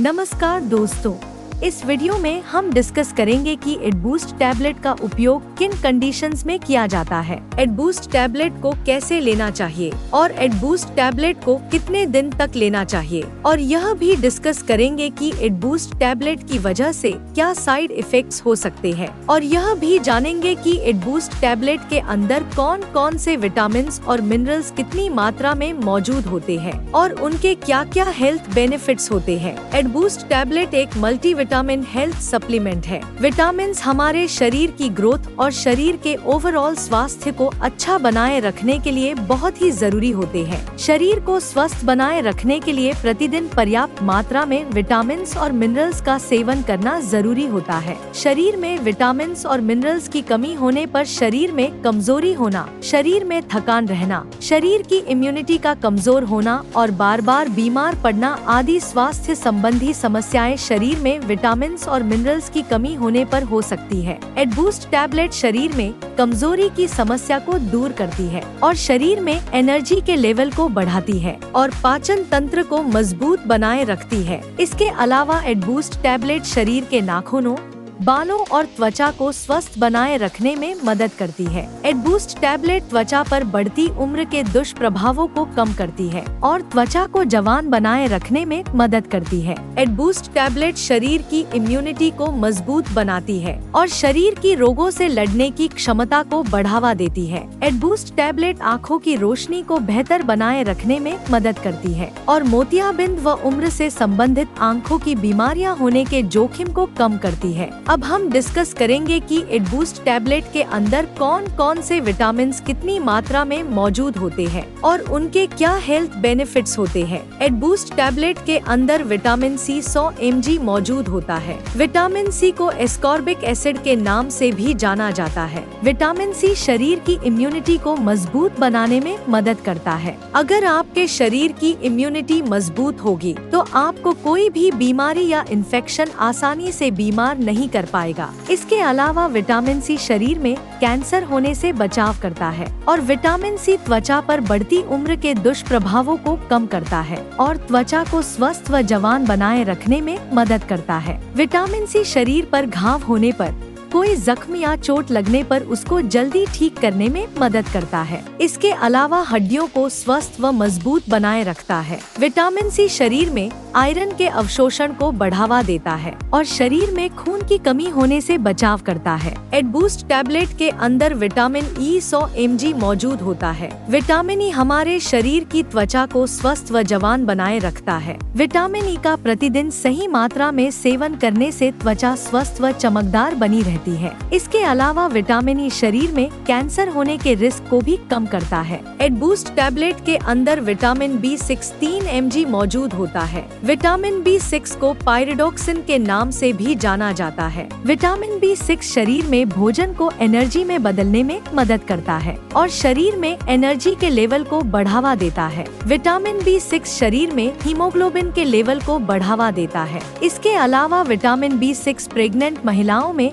नमस्कार दोस्तों, इस वीडियो में हम डिस्कस करेंगे कि एडबूस्ट टैबलेट का उपयोग किन कंडीशंस में किया जाता है, एडबूस्ट टैबलेट को कैसे लेना चाहिए और एडबूस्ट टैबलेट को कितने दिन तक लेना चाहिए, और यह भी डिस्कस करेंगे कि एडबूस्ट टैबलेट की वजह से क्या साइड इफेक्ट्स हो सकते हैं, और यह भी जानेंगे कि एडबूस्ट टैबलेट के अंदर कौन कौन से विटामिन और मिनरल्स कितनी मात्रा में मौजूद होते हैं और उनके क्या क्या हेल्थ बेनिफिट्स होते हैं। एडबूस्ट टैबलेट एक मल्टीविटामिन हेल्थ सप्लीमेंट है। विटामिन हमारे शरीर की ग्रोथ और शरीर के ओवरऑल स्वास्थ्य को अच्छा बनाए रखने के लिए बहुत ही जरूरी होते हैं। शरीर को स्वस्थ बनाए रखने के लिए प्रतिदिन पर्याप्त मात्रा में विटामिन और मिनरल्स का सेवन करना जरूरी होता है। शरीर में विटामिन और मिनरल्स की कमी होने पर शरीर में कमजोरी होना, शरीर में थकान रहना, शरीर की इम्यूनिटी का कमजोर होना और बार बार बीमार पड़ना आदि स्वास्थ्य संबंधी समस्याएं शरीर में विटामिन और मिनरल्स की कमी होने पर हो सकती है। एडबूस्ट टैबलेट शरीर में कमजोरी की समस्या को दूर करती है और शरीर में एनर्जी के लेवल को बढ़ाती है और पाचन तंत्र को मजबूत बनाए रखती है। इसके अलावा एडबूस्ट टैबलेट शरीर के नाखूनों, बालों और त्वचा को स्वस्थ बनाए रखने में मदद करती है। एडबूस्ट टैबलेट त्वचा पर बढ़ती उम्र के दुष्प्रभावों को कम करती है और त्वचा को जवान बनाए रखने में मदद करती है। एडबूस्ट टैबलेट शरीर की इम्यूनिटी को मजबूत बनाती है और शरीर की रोगों से लड़ने की क्षमता को बढ़ावा देती है। एडबूस्ट टैबलेट आँखों की रोशनी को बेहतर बनाए रखने में मदद करती है और मोतियाबिंद व उम्र से संबंधित आँखों की बीमारियां होने के जोखिम को कम करती है। अब हम डिस्कस करेंगे कि एडबूस्ट टैबलेट के अंदर कौन कौन से विटामिन कितनी मात्रा में मौजूद होते हैं और उनके क्या हेल्थ बेनिफिट्स होते हैं। एडबूस्ट टैबलेट के अंदर विटामिन सी 100 mg मौजूद होता है। विटामिन सी को एस्कॉर्बिक एसिड के नाम से भी जाना जाता है। विटामिन सी शरीर की इम्यूनिटी को मजबूत बनाने में मदद करता है। अगर आपके शरीर की इम्यूनिटी मजबूत होगी तो आपको कोई भी बीमारी या इन्फेक्शन आसानी से बीमार नहीं कर पाएगा। इसके अलावा विटामिन सी शरीर में कैंसर होने से बचाव करता है और विटामिन सी त्वचा पर बढ़ती उम्र के दुष्प्रभावों को कम करता है और त्वचा को स्वस्थ व जवान बनाए रखने में मदद करता है। विटामिन सी शरीर पर घाव होने पर, कोई जख्म या चोट लगने पर उसको जल्दी ठीक करने में मदद करता है। इसके अलावा हड्डियों को स्वस्थ व मजबूत बनाए रखता है। विटामिन सी शरीर में आयरन के अवशोषण को बढ़ावा देता है और शरीर में खून की कमी होने से बचाव करता है। एडबूस्ट टैबलेट के अंदर विटामिन ई 100 mg मौजूद होता है। विटामिन ई हमारे शरीर की त्वचा को स्वस्थ व जवान बनाए रखता है। विटामिन ई का प्रतिदिन सही मात्रा में सेवन करने से त्वचा स्वस्थ व चमकदार बनी रहती है। इसके अलावा विटामिन ई शरीर में कैंसर होने के रिस्क को भी कम करता है। एडबूस्ट टैबलेट के अंदर विटामिन B6 3 mg मौजूद होता है। विटामिन B6 को पायरिडोक्सिन के नाम से भी जाना जाता है। विटामिन B6 शरीर में भोजन को एनर्जी में बदलने में मदद करता है और शरीर में एनर्जी के लेवल को बढ़ावा देता है। विटामिन B6 शरीर में हीमोग्लोबिन के लेवल को बढ़ावा देता है। इसके अलावा विटामिन B6 प्रेग्नेंट महिलाओं में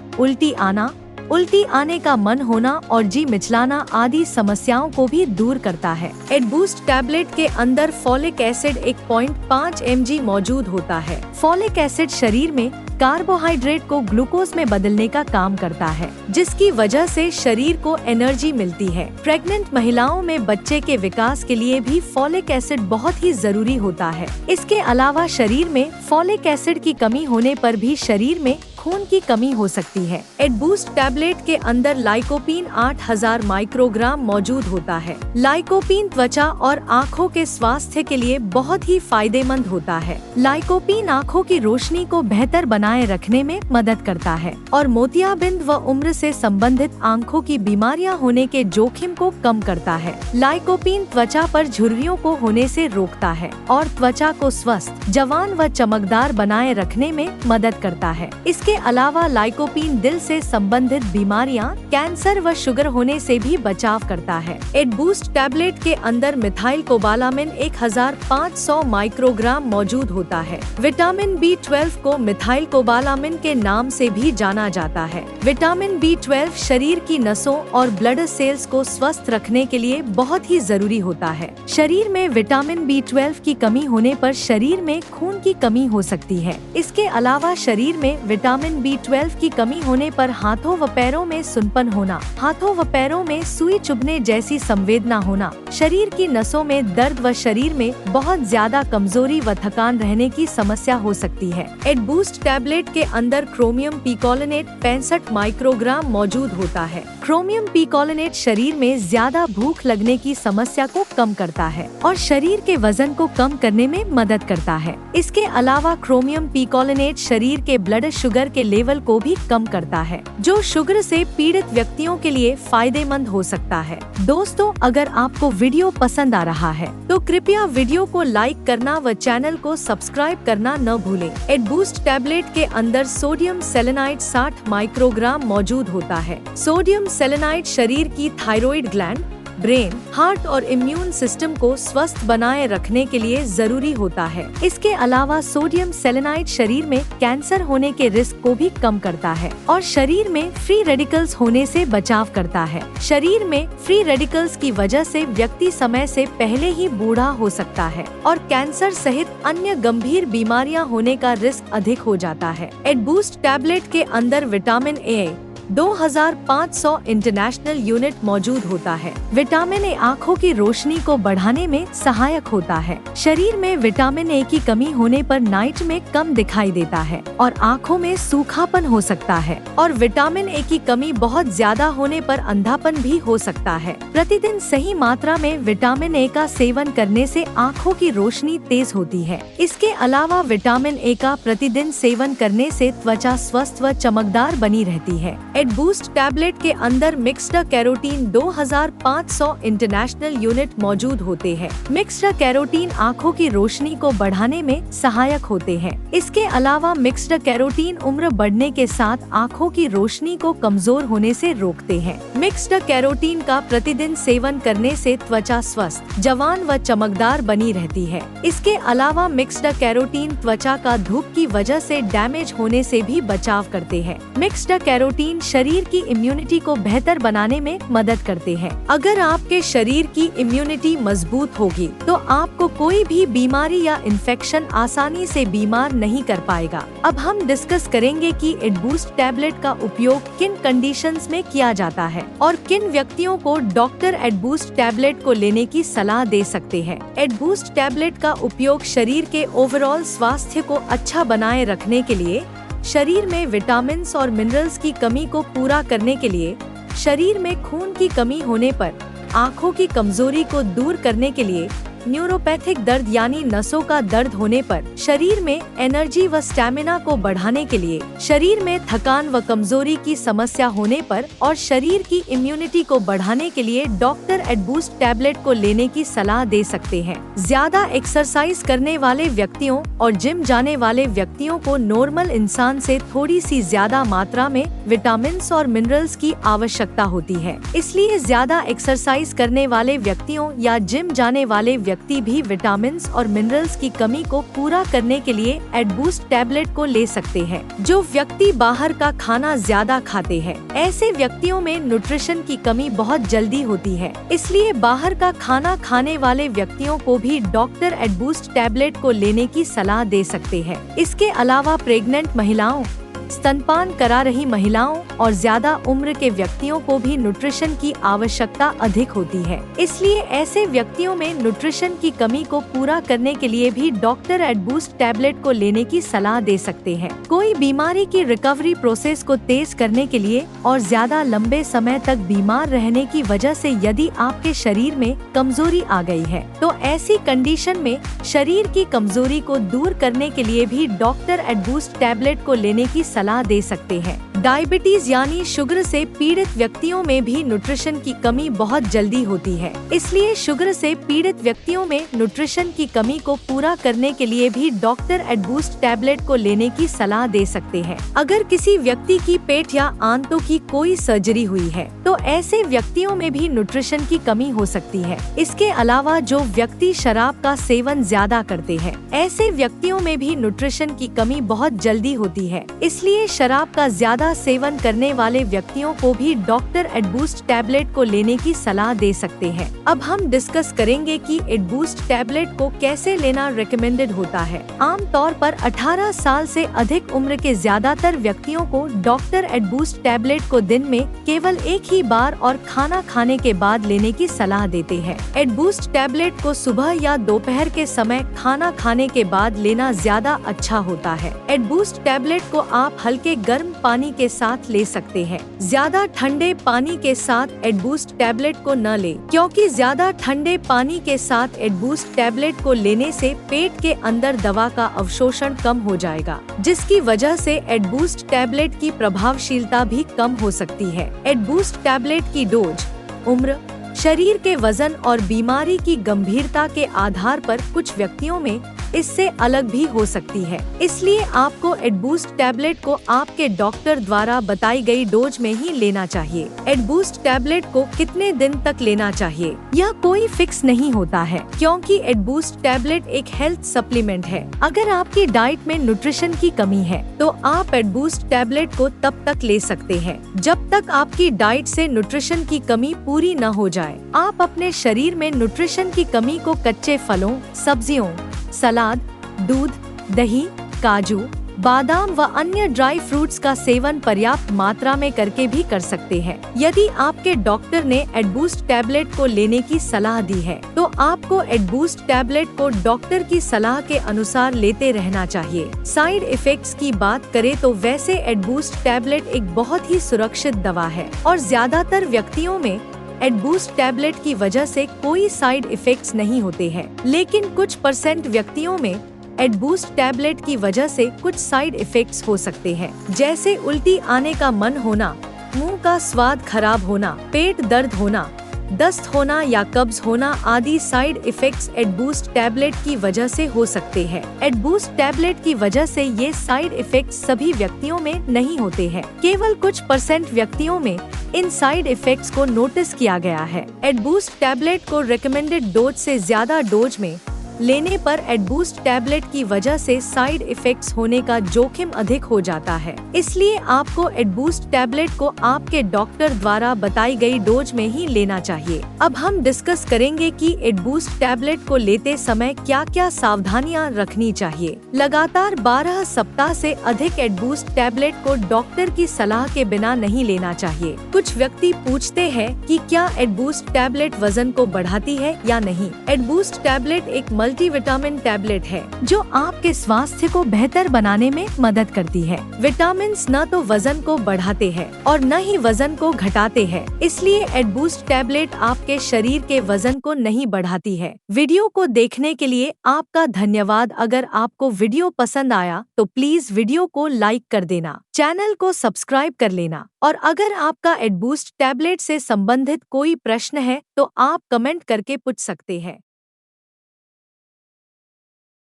उल्टी आने का मन होना और जी मिचलाना आदि समस्याओं को भी दूर करता है। एडबूस्ट टैबलेट के अंदर फॉलिक एसिड 1.5 mg मौजूद होता है। फॉलिक एसिड शरीर में कार्बोहाइड्रेट को ग्लूकोज में बदलने का काम करता है, जिसकी वजह से शरीर को एनर्जी मिलती है। प्रेग्नेंट महिलाओं में बच्चे के विकास के लिए भी फॉलिक एसिड बहुत ही जरूरी होता है। इसके अलावा शरीर में फॉलिक एसिड की कमी होने पर भी शरीर में खून की कमी हो सकती है। एडबूस्ट टैबलेट के अंदर लाइकोपीन 8000 माइक्रोग्राम मौजूद होता है। लाइकोपीन त्वचा और आँखों के स्वास्थ्य के लिए बहुत ही फायदेमंद होता है। लाइकोपीन आँखों की रोशनी को बेहतर बनाए रखने में मदद करता है और मोतियाबिंद व उम्र से संबंधित आँखों की बीमारियां होने के जोखिम को कम करता है। लाइकोपीन त्वचा पर झुर्रियों को होने से रोकता है और त्वचा को स्वस्थ, जवान व चमकदार बनाए रखने में मदद करता है। इसके इसके अलावा लाइकोपीन दिल से संबंधित बीमारियां, कैंसर व शुगर होने से भी बचाव करता है। एडबूस्ट टैबलेट के अंदर मिथाइल कोबालामिन 1500 माइक्रोग्राम मौजूद होता है। विटामिन B12 को मिथाइल कोबालामिन के नाम से भी जाना जाता है। विटामिन B12 शरीर की नसों और ब्लड सेल्स को स्वस्थ रखने के लिए बहुत ही जरूरी होता है। शरीर में विटामिन B12 की कमी होने पर शरीर में खून की कमी हो सकती है। इसके अलावा शरीर में विटामिन B12 की कमी होने पर हाथों व पैरों में सुनपन होना, हाथों व पैरों में सुई चुभने जैसी संवेदना होना, शरीर की नसों में दर्द व शरीर में बहुत ज्यादा कमजोरी व थकान रहने की समस्या हो सकती है। एडबूस्ट टैबलेट के अंदर क्रोमियम पिकोलिनेट 65 माइक्रोग्राम मौजूद होता है। क्रोमियम पिकोलिनेट शरीर में ज्यादा भूख लगने की समस्या को कम करता है और शरीर के वजन को कम करने में मदद करता है। इसके अलावा क्रोमियम पिकोलिनेट शरीर के ब्लड शुगर के लेवल को भी कम करता है, जो शुगर से पीड़ित व्यक्तियों के लिए फायदेमंद हो सकता है। दोस्तों, अगर आपको वीडियो पसंद आ रहा है तो कृपया वीडियो को लाइक करना व चैनल को सब्सक्राइब करना न भूलें। एडबूस्ट टैबलेट के अंदर सोडियम सेलेनाइड 60 माइक्रोग्राम मौजूद होता है। सोडियम सेलेनाइड शरीर की थायराइड ग्लैंड, ब्रेन, हार्ट और इम्यून सिस्टम को स्वस्थ बनाए रखने के लिए जरूरी होता है। इसके अलावा सोडियम सेलेनाइड शरीर में कैंसर होने के रिस्क को भी कम करता है और शरीर में फ्री रेडिकल्स होने से बचाव करता है। शरीर में फ्री रेडिकल्स की वजह से व्यक्ति समय से पहले ही बूढ़ा हो सकता है और कैंसर सहित अन्य गंभीर बीमारियां होने का रिस्क अधिक हो जाता है। एडबूस्ट टैबलेट के अंदर विटामिन ए 2500 इंटरनेशनल यूनिट मौजूद होता है। विटामिन ए आँखों की रोशनी को बढ़ाने में सहायक होता है। शरीर में विटामिन ए की कमी होने पर नाइट में कम दिखाई देता है और आँखों में सूखापन हो सकता है और विटामिन ए की कमी बहुत ज्यादा होने पर अंधापन भी हो सकता है। प्रतिदिन सही मात्रा में विटामिन ए का सेवन करने से आँखों की रोशनी तेज होती है। इसके अलावा विटामिन ए का प्रतिदिन सेवन करने से त्वचा स्वस्थ व चमकदार बनी रहती है। एडबूस्ट टैबलेट के अंदर मिक्स्ड कैरोटीन 2500 इंटरनेशनल यूनिट मौजूद होते हैं। मिक्स्ड कैरोटीन आँखों की रोशनी को बढ़ाने में सहायक होते हैं। इसके अलावा मिक्स्ड कैरोटीन उम्र बढ़ने के साथ आँखों की रोशनी को कमजोर होने से रोकते हैं। मिक्स्ड कैरोटीन का प्रतिदिन सेवन करने से त्वचा स्वस्थ, जवान व चमकदार बनी रहती है। इसके अलावा मिक्स्ड कैरोटीन त्वचा का धूप की वजह से डैमेज होने से भी बचाव करते हैं। मिक्स्ड कैरोटीन शरीर की इम्यूनिटी को बेहतर बनाने में मदद करते हैं। अगर आपके शरीर की इम्यूनिटी मजबूत होगी तो आपको कोई भी बीमारी या इन्फेक्शन आसानी से बीमार नहीं कर पाएगा। अब हम डिस्कस करेंगे कि एडबूस्ट टैबलेट का उपयोग किन कंडीशंस में किया जाता है और किन व्यक्तियों को डॉक्टर एडबूस्ट टैबलेट को लेने की सलाह दे सकते हैं। एडबूस्ट टैबलेट का उपयोग शरीर के ओवरऑल स्वास्थ्य को अच्छा बनाए रखने के लिए, शरीर में विटामिन्स और मिनरल्स की कमी को पूरा करने के लिए, शरीर में खून की कमी होने पर, आँखों की कमजोरी को दूर करने के लिए, न्यूरोपैथिक दर्द यानी नसों का दर्द होने पर, शरीर में एनर्जी व स्टैमिना को बढ़ाने के लिए, शरीर में थकान व कमजोरी की समस्या होने पर और शरीर की इम्यूनिटी को बढ़ाने के लिए डॉक्टर एडबूस्ट टैबलेट को लेने की सलाह दे सकते हैं। ज्यादा एक्सरसाइज करने वाले व्यक्तियों और जिम जाने वाले व्यक्तियों को नॉर्मल इंसान से थोड़ी सी ज्यादा मात्रा में विटामिन्स और मिनरल्स की आवश्यकता होती है। इसलिए ज्यादा एक्सरसाइज करने वाले व्यक्तियों या जिम जाने वाले व्यक्ति भी विटामिन्स और मिनरल्स की कमी को पूरा करने के लिए एडबूस्ट टैबलेट को ले सकते हैं। जो व्यक्ति बाहर का खाना ज्यादा खाते हैं, ऐसे व्यक्तियों में न्यूट्रिशन की कमी बहुत जल्दी होती है। इसलिए बाहर का खाना खाने वाले व्यक्तियों को भी डॉक्टर एडबूस्ट टैबलेट को लेने की सलाह दे सकते हैं। इसके अलावा प्रेग्नेंट महिलाओं, स्तनपान करा रही महिलाओं और ज्यादा उम्र के व्यक्तियों को भी न्यूट्रिशन की आवश्यकता अधिक होती है। इसलिए ऐसे व्यक्तियों में न्यूट्रिशन की कमी को पूरा करने के लिए भी डॉक्टर एडबूस्ट टैबलेट को लेने की सलाह दे सकते हैं। कोई बीमारी की रिकवरी प्रोसेस को तेज करने के लिए और ज्यादा लंबे समय तक बीमार रहने की वजह से यदि आपके शरीर में कमजोरी आ गई है तो ऐसी कंडीशन में शरीर की कमजोरी को दूर करने के लिए भी डॉक्टर एडबूस्ट टैबलेट को लेने की सलाह दे सकते हैं। डायबिटीज यानी शुगर से पीड़ित व्यक्तियों में भी न्यूट्रिशन की कमी बहुत जल्दी होती है, इसलिए शुगर से पीड़ित व्यक्तियों में न्यूट्रिशन की कमी को पूरा करने के लिए भी डॉक्टर एडबूस्ट टैबलेट को लेने की सलाह दे सकते हैं। अगर किसी व्यक्ति की पेट या आंतों की कोई सर्जरी हुई है तो ऐसे व्यक्तियों में भी न्यूट्रिशन की कमी हो सकती है। इसके अलावा जो व्यक्ति शराब का सेवन ज्यादा करते हैं, ऐसे व्यक्तियों में भी न्यूट्रिशन की कमी बहुत जल्दी होती है, इसलिए शराब का ज्यादा सेवन करने वाले व्यक्तियों को भी डॉक्टर एडबूस्ट टैबलेट को लेने की सलाह दे सकते हैं। अब हम डिस्कस करेंगे कि एडबूस्ट टैबलेट को कैसे लेना रिकमेंडेड होता है। आम तौर पर 18 साल से अधिक उम्र के ज्यादातर व्यक्तियों को डॉक्टर एडबूस्ट टैबलेट को दिन में केवल एक ही बार और खाना खाने के बाद लेने की सलाह देते हैं। एडबूस्ट टैबलेट को सुबह या दोपहर के समय खाना खाने के बाद लेना ज्यादा अच्छा होता है। एडबूस्ट टैबलेट को आप हल्के गर्म पानी के साथ ले सकते हैं। ज्यादा ठंडे पानी के साथ एडबूस्ट टैबलेट को न लें, क्योंकि ज्यादा ठंडे पानी के साथ एडबूस्ट टैबलेट को लेने से पेट के अंदर दवा का अवशोषण कम हो जाएगा, जिसकी वजह से एडबूस्ट टैबलेट की प्रभावशीलता भी कम हो सकती है। एडबूस्ट टैबलेट की डोज, उम्र, शरीर के वजन और बीमारी की गंभीरता के आधार पर कुछ व्यक्तियों में इससे अलग भी हो सकती है, इसलिए आपको एडबूस्ट टैबलेट को आपके डॉक्टर द्वारा बताई गई डोज में ही लेना चाहिए। एडबूस्ट टैबलेट को कितने दिन तक लेना चाहिए, यह कोई फिक्स नहीं होता है, क्योंकि एडबूस्ट टैबलेट एक हेल्थ सप्लीमेंट है। अगर आपकी डाइट में न्यूट्रिशन की कमी है तो आप एडबूस्ट टैबलेट को तब तक ले सकते हैं जब तक आपकी डाइट से न्यूट्रिशन की कमी पूरी न हो जाए। आप अपने शरीर में न्यूट्रिशन की कमी को कच्चे फलों, सब्जियों, सलाद, दूध, दही, काजू, बादाम व अन्य ड्राई फ्रूट्स का सेवन पर्याप्त मात्रा में करके भी कर सकते हैं। यदि आपके डॉक्टर ने एडबूस्ट टैबलेट को लेने की सलाह दी है तो आपको एडबूस्ट टैबलेट को डॉक्टर की सलाह के अनुसार लेते रहना चाहिए। साइड इफेक्ट्स की बात करें तो वैसे एडबूस्ट टैबलेट एक बहुत ही सुरक्षित दवा है और ज्यादातर व्यक्तियों में एडबूस्ट टैबलेट की वजह से कोई साइड इफेक्ट्स नहीं होते हैं, लेकिन कुछ % व्यक्तियों में एडबूस्ट टैबलेट की वजह से कुछ साइड इफेक्ट्स हो सकते हैं, जैसे उल्टी आने का मन होना, मुंह का स्वाद खराब होना, पेट दर्द होना, दस्त होना या कब्ज होना आदि साइड इफेक्ट्स एडबूस्ट टैबलेट की वजह से हो सकते हैं। एडबूस्ट टैबलेट की वजह से ये साइड इफेक्ट्स सभी व्यक्तियों में नहीं होते हैं, केवल कुछ % व्यक्तियों में इन साइड इफेक्ट्स को नोटिस किया गया है। एडबूस्ट टैबलेट को रिकमेंडेड डोज से ज्यादा डोज में लेने पर एडबूस्ट टैबलेट की वजह से साइड इफेक्ट्स होने का जोखिम अधिक हो जाता है, इसलिए आपको एडबूस्ट टैबलेट को आपके डॉक्टर द्वारा बताई गई डोज में ही लेना चाहिए। अब हम डिस्कस करेंगे कि एडबूस्ट टैबलेट को लेते समय क्या क्या सावधानियां रखनी चाहिए। लगातार 12 सप्ताह से अधिक एडबूस्ट टैबलेट को डॉक्टर की सलाह के बिना नहीं लेना चाहिए। कुछ व्यक्ति पूछते हैं कि क्या एडबूस्ट टैबलेट वजन को बढ़ाती है या नहीं। एडबूस्ट टैबलेट एक मल्टीविटामिन टैबलेट है जो आपके स्वास्थ्य को बेहतर बनाने में मदद करती है। विटामिन्स न तो वजन को बढ़ाते हैं और न ही वजन को घटाते हैं, इसलिए एडबूस्ट टैबलेट आपके शरीर के वजन को नहीं बढ़ाती है। वीडियो को देखने के लिए आपका धन्यवाद। अगर आपको वीडियो पसंद आया तो प्लीज वीडियो को लाइक कर देना, चैनल को सब्सक्राइब कर लेना और अगर आपका एडबूस्ट टैबलेट से संबंधित कोई प्रश्न है तो आप कमेंट करके पूछ सकते हैं।